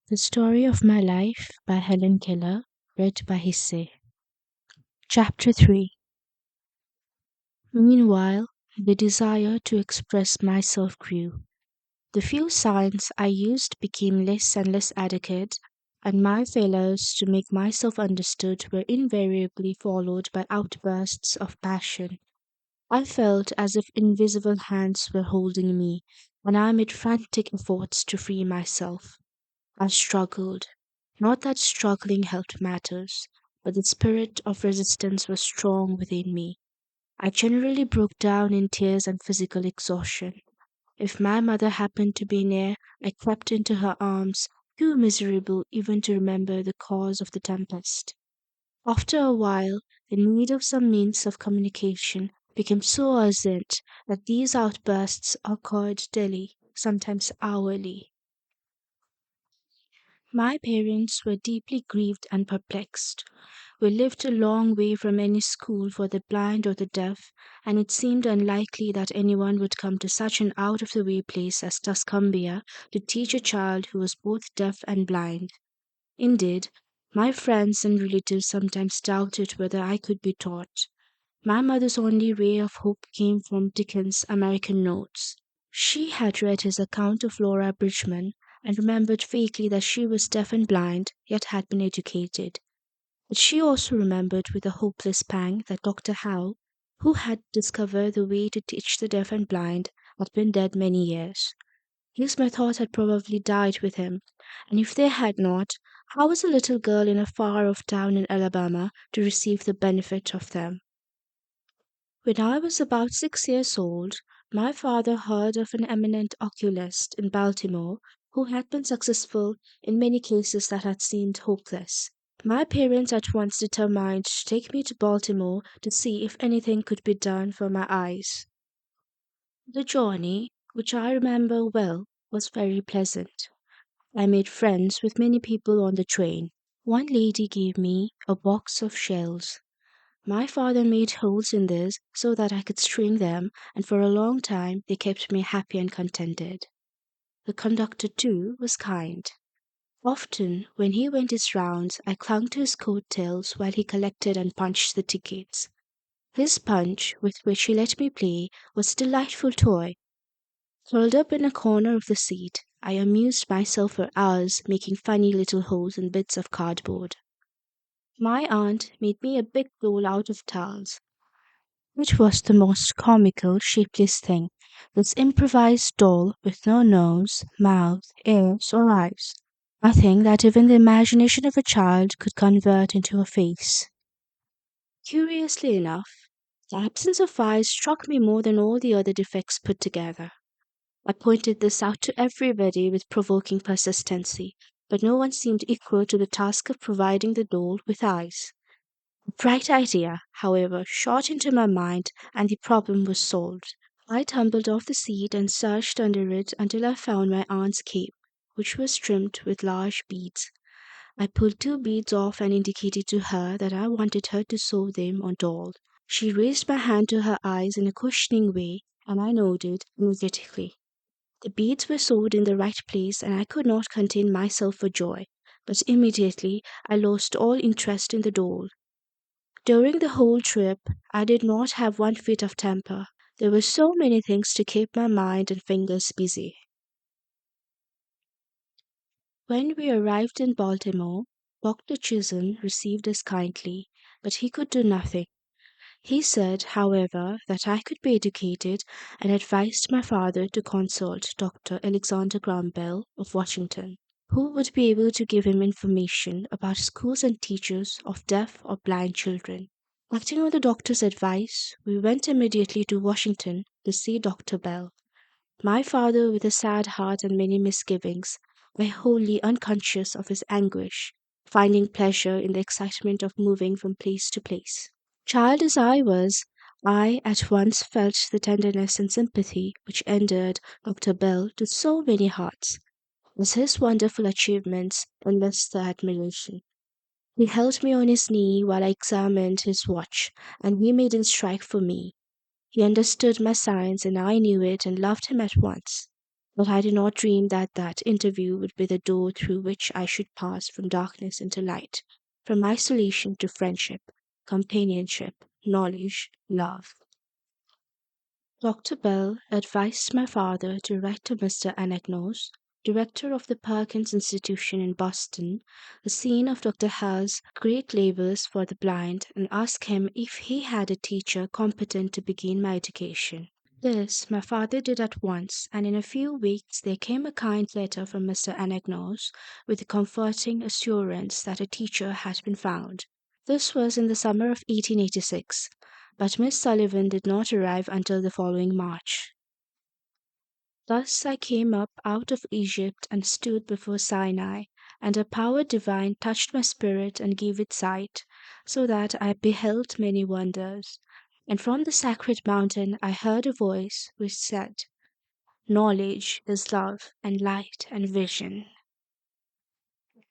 The Story of My Life by Helen Keller, read by Hisse. Chapter 3. Meanwhile, the desire to express myself grew. The few signs I used became less and less adequate, and my failures to make myself understood were invariably followed by outbursts of passion. I felt as if invisible hands were holding me, and I made frantic efforts to free myself. I struggled. Not that struggling helped matters, but the spirit of resistance was strong within me. I generally broke down in tears and physical exhaustion. If my mother happened to be near, I crept into her arms, too miserable even to remember the cause of the tempest. After a while, the need of some means of communication became so urgent that these outbursts occurred daily, sometimes hourly. My parents were deeply grieved and perplexed. We lived a long way from any school for the blind or the deaf, and it seemed unlikely that anyone would come to such an out of the way place as Tuscumbia to teach a child who was both deaf and blind. Indeed, my friends and relatives sometimes doubted whether I could be taught. My mother's only ray of hope came from Dickens' American Notes. She had read his account of Laura Bridgman and remembered vaguely that she was deaf and blind, yet had been educated. But she also remembered with a hopeless pang that Dr. Howe, who had discovered the way to teach the deaf and blind, had been dead many years. His methods had probably died with him, and if they had not, how was a little girl in a far off town in Alabama to receive the benefit of them? When I was about 6 years old, my father heard of an eminent oculist in Baltimore who had been successful in many cases that had seemed hopeless. My parents at once determined to take me to Baltimore to see if anything could be done for my eyes. The journey, which I remember well, was very pleasant. I made friends with many people on the train. One lady gave me a box of shells. My father made holes in this so that I could string them, and for a long time they kept me happy and contented. The conductor, too, was kind. Often, when he went his rounds, I clung to his coat tails while he collected and punched the tickets. His punch, with which he let me play, was a delightful toy. Curled up in a corner of the seat, I amused myself for hours making funny little holes in bits of cardboard. My aunt made me a big doll out of towels. It was the most comical, shapeless thing, this improvised doll with no nose, mouth, ears, or eyes. Nothing that even the imagination of a child could convert into a face. Curiously enough, the absence of eyes struck me more than all the other defects put together. I pointed this out to everybody with provoking persistency, but no one seemed equal to the task of providing the doll with eyes. A bright idea, however, shot into my mind, and the problem was solved. I tumbled off the seat and searched under it until I found my aunt's cape, which was trimmed with large beads. I pulled two beads off and indicated to her that I wanted her to sew them on doll. She raised my hand to her eyes in a questioning way, and I nodded energetically. The beads were sewed in the right place, and I could not contain myself for joy. But immediately I lost all interest in the doll. During the whole trip, I did not have one fit of temper. There were so many things to keep my mind and fingers busy. When we arrived in Baltimore, Dr. Chisholm received us kindly, but he could do nothing. He said, however, that I could be educated, and advised my father to consult Dr. Alexander Graham Bell of Washington, who would be able to give him information about schools and teachers of deaf or blind children. Acting on the doctor's advice, we went immediately to Washington to see Dr. Bell. My father, with a sad heart and many misgivings, but wholly unconscious of his anguish, finding pleasure in the excitement of moving from place to place. Child as I was, I at once felt the tenderness and sympathy which endeared Dr. Bell to so many hearts, as his wonderful achievements enlist the admiration. He held me on his knee while I examined his watch, and he made it strike for me. He understood my signs, and I knew it and loved him at once. But I did not dream that that interview would be the door through which I should pass from darkness into light, from isolation to friendship, companionship, knowledge, love. Dr. Bell advised my father to write to Mr. Anagnos, director of the Perkins Institution in Boston, the scene of Dr. Howe's great labors for the blind, and ask him if he had a teacher competent to begin my education. This my father did at once, and in a few weeks there came a kind letter from Mr. Anagnos with the comforting assurance that a teacher had been found. This was in the summer of 1886, but Miss Sullivan did not arrive until the following March. Thus I came up out of Egypt and stood before Sinai, and a power divine touched my spirit and gave it sight, so that I beheld many wonders. And from the sacred mountain I heard a voice which said, Knowledge is love and light and vision.